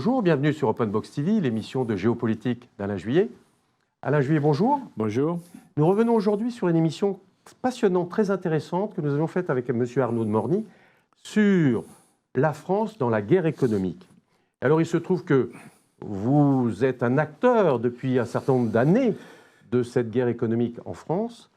bonjour, bienvenue sur Open Box TV, l'émission de géopolitique d'Alain Juillet. Alain Juillet, bonjour. Bonjour. Nous revenons aujourd'hui sur une émission passionnante, très intéressante que nous avons faite avec M. Arnaud de Morny sur la France dans la guerre économique. Alors il se trouve que vous êtes un acteur depuis un certain nombre d'années de cette guerre économique en France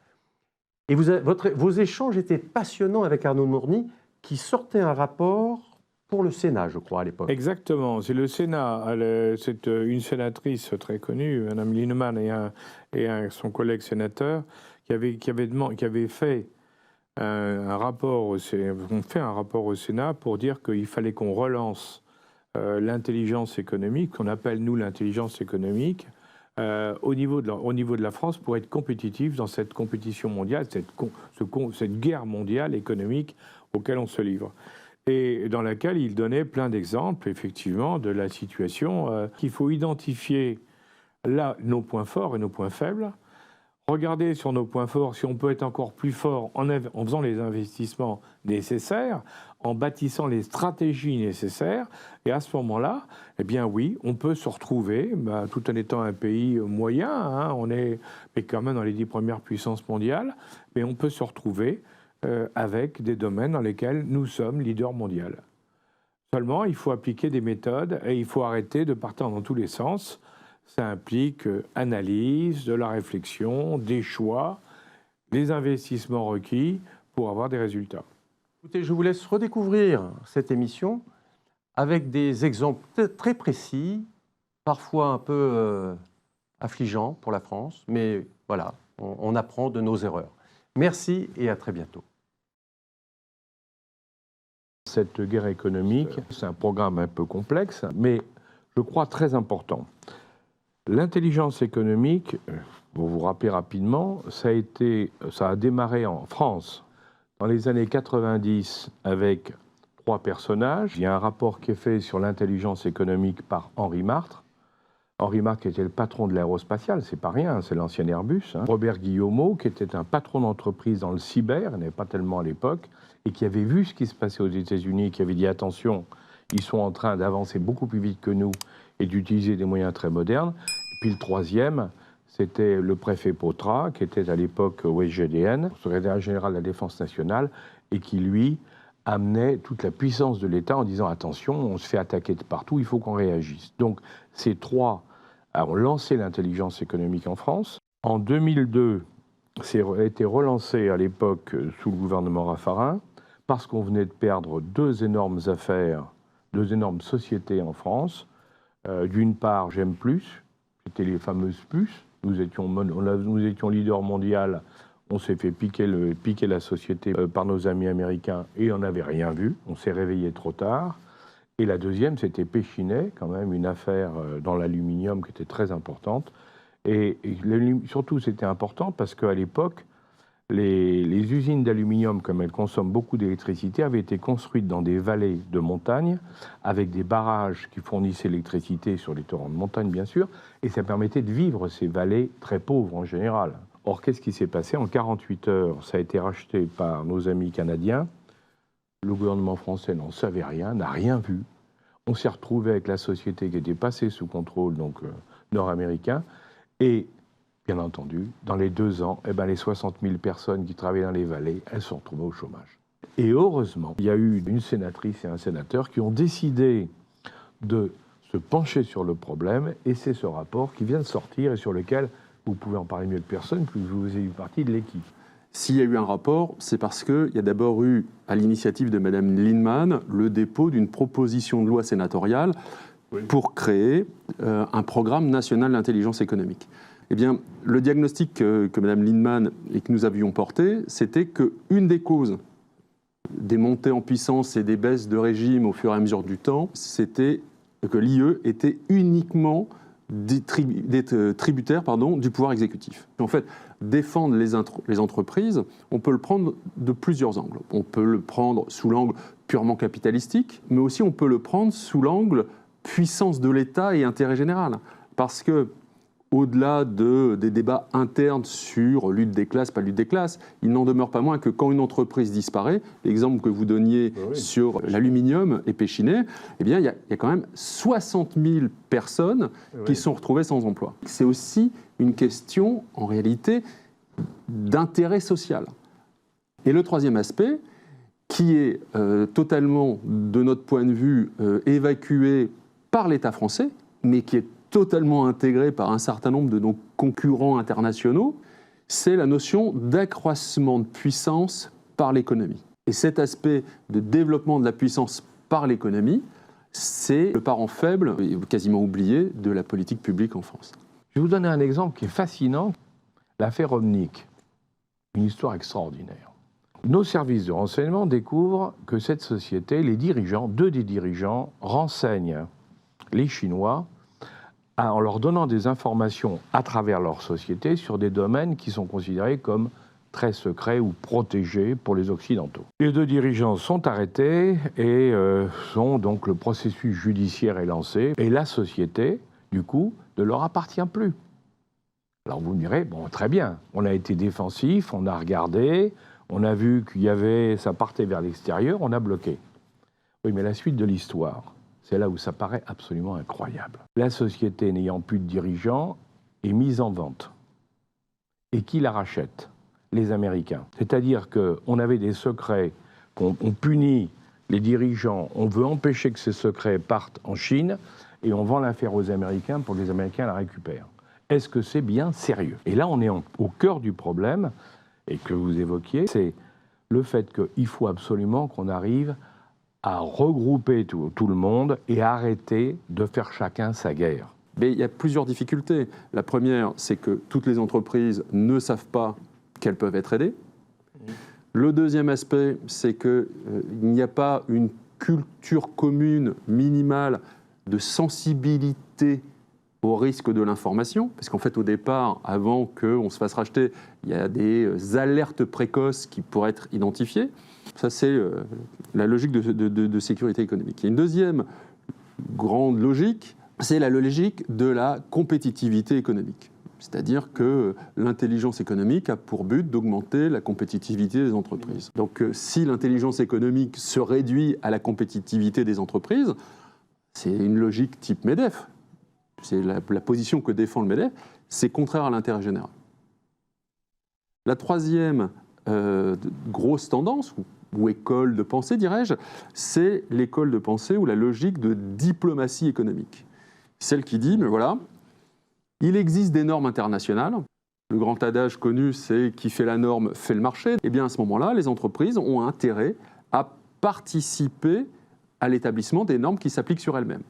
et vos échanges étaient passionnants avec Arnaud de Morny qui sortait un rapport pour le Sénat, je crois, à l'époque. Exactement, c'est le Sénat. C'est une sénatrice très connue, Mme Linnemann, et son collègue sénateur, qui avait fait un rapport au Sénat pour dire qu'il fallait qu'on relance l'intelligence économique, qu'on appelle nous l'intelligence économique, au niveau de la France pour être compétitif dans cette compétition mondiale, cette guerre mondiale économique auquel on se livre. Et dans laquelle il donnait plein d'exemples, effectivement, de la situation qu'il faut identifier là nos points forts et nos points faibles, regarder sur nos points forts si on peut être encore plus fort en faisant les investissements nécessaires, en bâtissant les stratégies nécessaires, et à ce moment-là, eh bien oui, on peut se retrouver, tout en étant un pays moyen, hein, on est mais quand même dans les 10 premières puissances mondiales, mais on peut se retrouver avec des domaines dans lesquels nous sommes leaders mondiaux. Seulement, il faut appliquer des méthodes et il faut arrêter de partir dans tous les sens. Ça implique analyse, de la réflexion, des choix, des investissements requis pour avoir des résultats. Écoutez, je vous laisse redécouvrir cette émission avec des exemples très précis, parfois un peu affligeants pour la France, mais voilà, on apprend de nos erreurs. Merci et à très bientôt. Cette guerre économique, c'est un programme un peu complexe, mais je crois très important. L'intelligence économique, pour vous rappeler rapidement, ça a démarré en France dans les années 90 avec 3 personnages. Il y a un rapport qui est fait sur l'intelligence économique par Henri Martre. Henri Martre qui était le patron de l'aérospatiale, c'est pas rien, c'est l'ancien Airbus. Hein. Robert Guillaumeau qui était un patron d'entreprise dans le cyber, il n'y avait pas tellement à l'époque, et qui avait vu ce qui se passait aux États-Unis, qui avait dit attention, ils sont en train d'avancer beaucoup plus vite que nous et d'utiliser des moyens très modernes. Et puis le troisième, c'était le préfet Potra, qui était à l'époque au SGDN, secrétaire général de la Défense nationale, et qui, lui, amenait toute la puissance de l'État en disant attention, on se fait attaquer de partout, il faut qu'on réagisse. Donc ces 3 ont lancé l'intelligence économique en France. En 2002, ça a été relancé à l'époque sous le gouvernement Raffarin, parce qu'on venait de perdre 2 énormes affaires, 2 énormes sociétés en France. D'une part, GM+, c'était les fameuses puces. Nous étions leader mondial. On s'est fait piquer la société par nos amis américains et on n'avait rien vu. On s'est réveillé trop tard. Et la deuxième, c'était Péchinet, quand même une affaire dans l'aluminium qui était très importante. Et surtout, c'était important parce qu'à l'époque, les usines d'aluminium, comme elles consomment beaucoup d'électricité, avaient été construites dans des vallées de montagne, avec des barrages qui fournissaient l'électricité sur les torrents de montagne, bien sûr, et ça permettait de vivre ces vallées très pauvres en général. Or, qu'est-ce qui s'est passé? En 48 heures, ça a été racheté par nos amis canadiens. Le gouvernement français n'en savait rien, n'a rien vu. On s'est retrouvé avec la société qui était passée sous contrôle, donc nord-américain, et bien entendu, dans les 2 ans, les 60 000 personnes qui travaillaient dans les vallées, elles se sont retrouvées au chômage. Et heureusement, il y a eu une sénatrice et un sénateur qui ont décidé de se pencher sur le problème, et c'est ce rapport qui vient de sortir et sur lequel vous pouvez en parler mieux que personne, puisque vous avez eu partie de l'équipe. S'il y a eu un rapport, c'est parce qu'il y a d'abord eu, à l'initiative de Mme Linnemann, le dépôt d'une proposition de loi sénatoriale pour créer un programme national d'intelligence économique. Eh bien, le diagnostic que Mme Linnemann et que nous avions porté, c'était qu'une des causes des montées en puissance et des baisses de régime au fur et à mesure du temps, c'était que l'IE était uniquement tributaire du pouvoir exécutif. En fait, défendre les entreprises, on peut le prendre de plusieurs angles. On peut le prendre sous l'angle purement capitalistique, mais aussi on peut le prendre sous l'angle puissance de l'État et intérêt général. Parce que au-delà des débats internes sur lutte des classes, pas lutte des classes, il n'en demeure pas moins que quand une entreprise disparaît, l'exemple que vous donniez sur l'aluminium et Péchinet, eh bien, il y a quand même 60 000 personnes qui sont retrouvées sans emploi. C'est aussi une question, en réalité, d'intérêt social. Et le troisième aspect, qui est totalement, de notre point de vue, évacué par l'État français, mais qui est totalement intégré par un certain nombre de nos concurrents internationaux, c'est la notion d'accroissement de puissance par l'économie. Et cet aspect de développement de la puissance par l'économie, c'est le parent faible, quasiment oublié, de la politique publique en France. Je vais vous donner un exemple qui est fascinant, l'affaire Omnic, une histoire extraordinaire. Nos services de renseignement découvrent que cette société, les dirigeants, deux des dirigeants, renseignent les Chinois en leur donnant des informations à travers leur société sur des domaines qui sont considérés comme très secrets ou protégés pour les Occidentaux. Les deux dirigeants sont arrêtés et donc le processus judiciaire est lancé et la société, du coup, ne leur appartient plus. Alors vous me direz, bon, très bien, on a été défensif, on a regardé, on a vu ça partait vers l'extérieur, on a bloqué. Oui, mais la suite de l'histoire, c'est là où ça paraît absolument incroyable. La société n'ayant plus de dirigeants est mise en vente. Et qui la rachète? Les Américains. C'est-à-dire qu'on avait des secrets, qu'on punit les dirigeants, on veut empêcher que ces secrets partent en Chine, et on vend l'affaire aux Américains pour que les Américains la récupèrent. Est-ce que c'est bien sérieux? Et là, on est au cœur du problème, et que vous évoquiez, c'est le fait qu'il faut absolument qu'on arrive à regrouper tout le monde et arrêter de faire chacun sa guerre. Mais il y a plusieurs difficultés. La première, c'est que toutes les entreprises ne savent pas qu'elles peuvent être aidées. Le deuxième aspect, c'est qu'il n'y a pas une culture commune minimale de sensibilité au risque de l'information, parce qu'en fait, au départ, avant qu'on se fasse racheter, il y a des alertes précoces qui pourraient être identifiées. Ça, c'est la logique de sécurité économique. Il y a une deuxième grande logique, c'est la logique de la compétitivité économique. C'est-à-dire que l'intelligence économique a pour but d'augmenter la compétitivité des entreprises. Donc, si l'intelligence économique se réduit à la compétitivité des entreprises, c'est une logique type MEDEF. C'est la position que défend le MEDEF, c'est contraire à l'intérêt général. La troisième grosse tendance, ou école de pensée, dirais-je, c'est l'école de pensée ou la logique de diplomatie économique. Celle qui dit, mais voilà, il existe des normes internationales. Le grand adage connu, c'est qui fait la norme fait le marché. Et bien à ce moment-là, les entreprises ont intérêt à participer à l'établissement des normes qui s'appliquent sur elles-mêmes.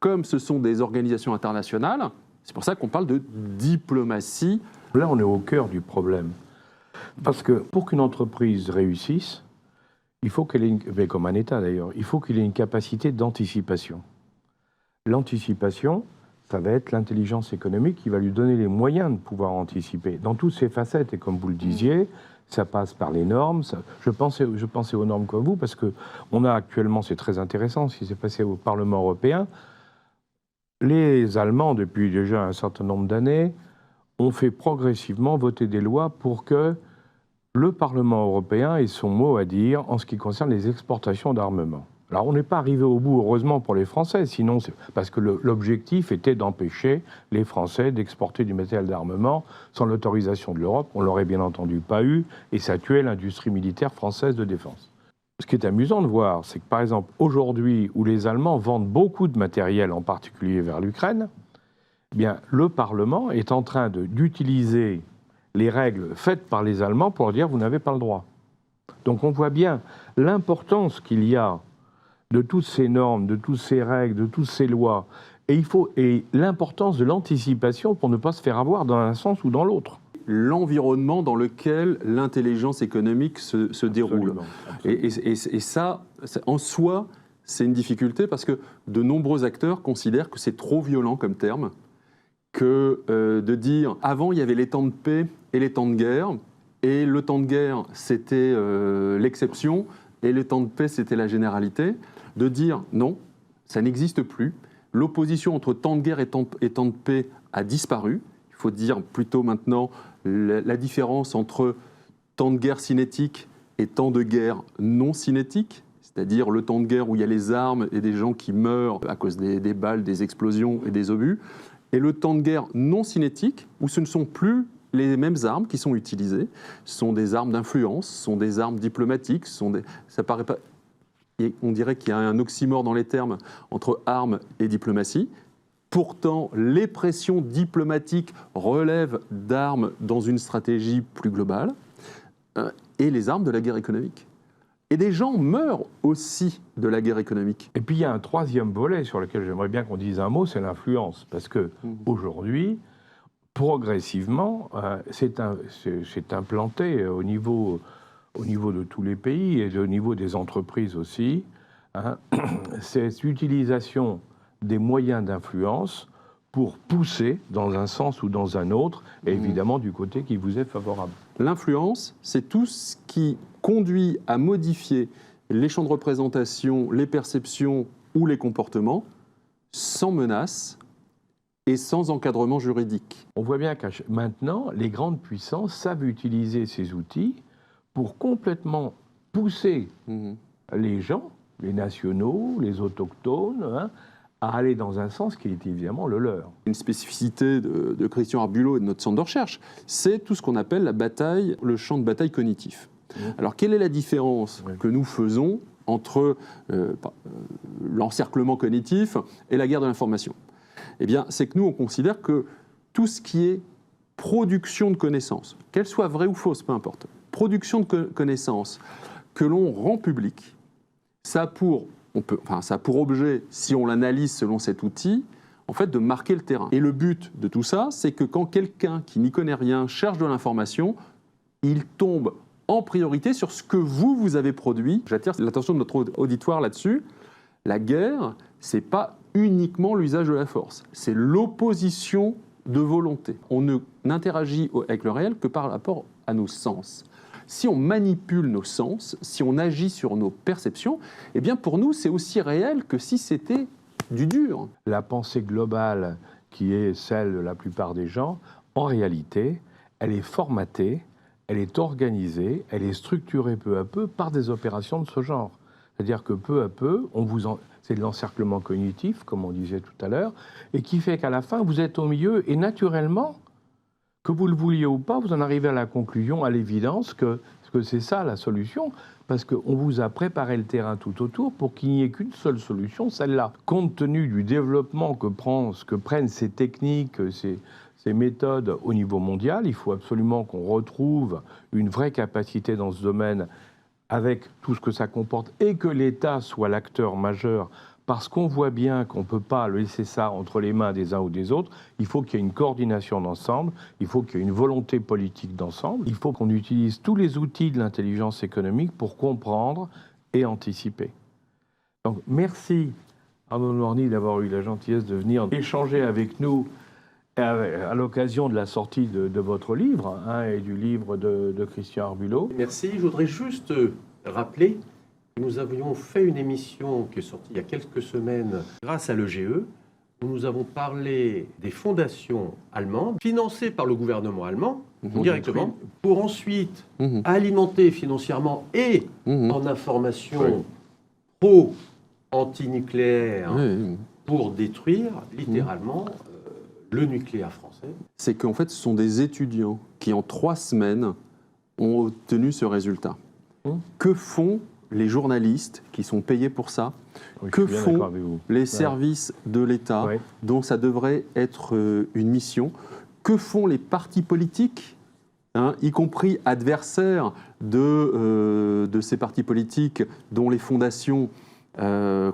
Comme ce sont des organisations internationales, c'est pour ça qu'on parle de diplomatie. Là, on est au cœur du problème. Parce que pour qu'une entreprise réussisse, il faut qu'elle ait, comme un État d'ailleurs, il faut qu'il ait une capacité d'anticipation. L'anticipation, ça va être l'intelligence économique qui va lui donner les moyens de pouvoir anticiper. Dans toutes ses facettes, et comme vous le disiez, ça passe par les normes. Je pensais aux normes comme vous, parce qu'on a actuellement, c'est très intéressant, ce qui s'est passé au Parlement européen. Les Allemands, depuis déjà un certain nombre d'années, ont fait progressivement voter des lois pour que le Parlement européen ait son mot à dire en ce qui concerne les exportations d'armement. Alors on n'est pas arrivé au bout, heureusement pour les Français, sinon parce que l'objectif était d'empêcher les Français d'exporter du matériel d'armement sans l'autorisation de l'Europe. On ne l'aurait bien entendu pas eu, et ça tuait l'industrie militaire française de défense. Ce qui est amusant de voir, c'est que par exemple aujourd'hui, où les Allemands vendent beaucoup de matériel, en particulier vers l'Ukraine, eh bien le Parlement est en train d'utiliser les règles faites par les Allemands pour leur dire « vous n'avez pas le droit ». Donc on voit bien l'importance qu'il y a de toutes ces normes, de toutes ces règles, de toutes ces lois, et l'importance de l'anticipation pour ne pas se faire avoir dans un sens ou dans l'autre. L'environnement dans lequel l'intelligence économique se déroule. Absolument. Et ça, en soi, c'est une difficulté parce que de nombreux acteurs considèrent que c'est trop violent comme terme, que de dire avant il y avait les temps de paix et les temps de guerre, et le temps de guerre c'était l'exception, et le temps de paix c'était la généralité, de dire non, ça n'existe plus, l'opposition entre temps de guerre et temps de paix a disparu, il faut dire plutôt maintenant la différence entre temps de guerre cinétique et temps de guerre non cinétique, c'est-à-dire le temps de guerre où il y a les armes et des gens qui meurent à cause des balles, des explosions et des obus, et le temps de guerre non cinétique où ce ne sont plus les mêmes armes qui sont utilisées, ce sont des armes d'influence, ce sont des armes diplomatiques, ça paraît pas... Et on dirait qu'il y a un oxymore dans les termes entre armes et diplomatie. Pourtant, les pressions diplomatiques relèvent d'armes dans une stratégie plus globale et les armes de la guerre économique. Et des gens meurent aussi de la guerre économique. Et puis il y a un troisième volet sur lequel j'aimerais bien qu'on dise un mot, c'est l'influence. Parce que aujourd'hui, progressivement, c'est implanté au niveau de tous les pays et au niveau des entreprises aussi, cette utilisation des moyens d'influence pour pousser dans un sens ou dans un autre, et évidemment du côté qui vous est favorable. L'influence, c'est tout ce qui conduit à modifier les champs de représentation, les perceptions ou les comportements sans menace et sans encadrement juridique. On voit bien que maintenant, les grandes puissances savent utiliser ces outils pour complètement pousser les gens, les nationaux, les autochtones, à aller dans un sens qui est évidemment le leur. Une spécificité de Christian Arbulot et de notre centre de recherche, c'est tout ce qu'on appelle le champ de bataille cognitif. Alors, quelle est la différence que nous faisons entre l'encerclement cognitif et la guerre de l'information ? Eh bien, c'est que nous, on considère que tout ce qui est production de connaissances, qu'elles soient vraies ou fausses, peu importe, production de connaissances que l'on rend publique, ça a pour objet, si on l'analyse selon cet outil, en fait, de marquer le terrain. Et le but de tout ça, c'est que quand quelqu'un qui n'y connaît rien cherche de l'information, il tombe en priorité sur ce que vous avez produit. J'attire l'attention de notre auditoire là-dessus. La guerre, c'est pas uniquement l'usage de la force, c'est l'opposition de volonté. On n'interagit avec le réel que par rapport à nos sens. Si on manipule nos sens, si on agit sur nos perceptions, eh bien pour nous, c'est aussi réel que si c'était du dur. La pensée globale, qui est celle de la plupart des gens, en réalité, elle est formatée, elle est organisée, elle est structurée peu à peu par des opérations de ce genre. C'est-à-dire que peu à peu, c'est de l'encerclement cognitif, comme on disait tout à l'heure, et qui fait qu'à la fin, vous êtes au milieu, et naturellement, que vous le vouliez ou pas, vous en arrivez à la conclusion, à l'évidence, que c'est ça la solution, parce qu'on vous a préparé le terrain tout autour pour qu'il n'y ait qu'une seule solution, celle-là. Compte tenu du développement que prennent ces techniques, ces méthodes au niveau mondial, il faut absolument qu'on retrouve une vraie capacité dans ce domaine avec tout ce que ça comporte et que l'État soit l'acteur majeur, parce qu'on voit bien qu'on ne peut pas laisser ça entre les mains des uns ou des autres. Il faut qu'il y ait une coordination d'ensemble, il faut qu'il y ait une volonté politique d'ensemble, il faut qu'on utilise tous les outils de l'intelligence économique pour comprendre et anticiper. Donc merci Arnaud de Morny d'avoir eu la gentillesse de venir échanger avec nous à l'occasion de la sortie de votre livre et du livre de Christian Arbulot. Merci. Je voudrais juste rappeler que nous avions fait une émission qui est sortie il y a quelques semaines grâce à l'EGE, où nous avons parlé des fondations allemandes, financées par le gouvernement allemand, directement, pour ensuite alimenter financièrement et en information pro-antinucléaire pour détruire littéralement le nucléaire français. C'est qu'en fait, ce sont des étudiants qui, en 3 semaines, ont obtenu ce résultat. Que font les journalistes qui sont payés pour ça? Que font les services de l'État, dont ça devrait être une mission? Que font les partis politiques, y compris adversaires de ces partis politiques dont les fondations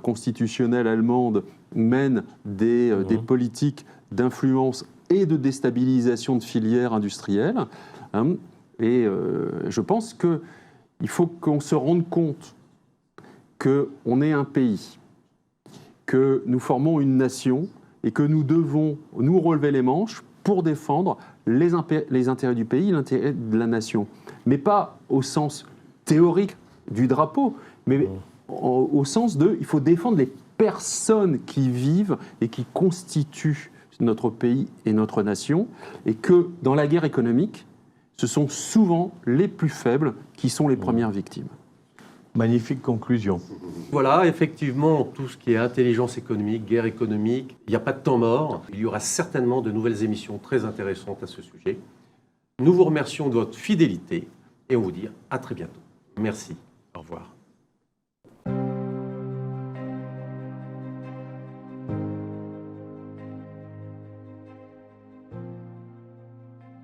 constitutionnelles allemandes mènent des politiques d'influence et de déstabilisation de filières industrielles. Et je pense qu'il faut qu'on se rende compte qu'on est un pays, que nous formons une nation et que nous devons nous relever les manches pour défendre les intérêts du pays, l'intérêt de la nation. Mais pas au sens théorique du drapeau, mais au sens il faut défendre les personnes qui vivent et qui constituent notre pays et notre nation, et que dans la guerre économique, ce sont souvent les plus faibles qui sont les premières victimes. Magnifique conclusion. Voilà, effectivement, tout ce qui est intelligence économique, guerre économique, il n'y a pas de temps mort. Il y aura certainement de nouvelles émissions très intéressantes à ce sujet. Nous vous remercions de votre fidélité et on vous dit à très bientôt. Merci. Au revoir.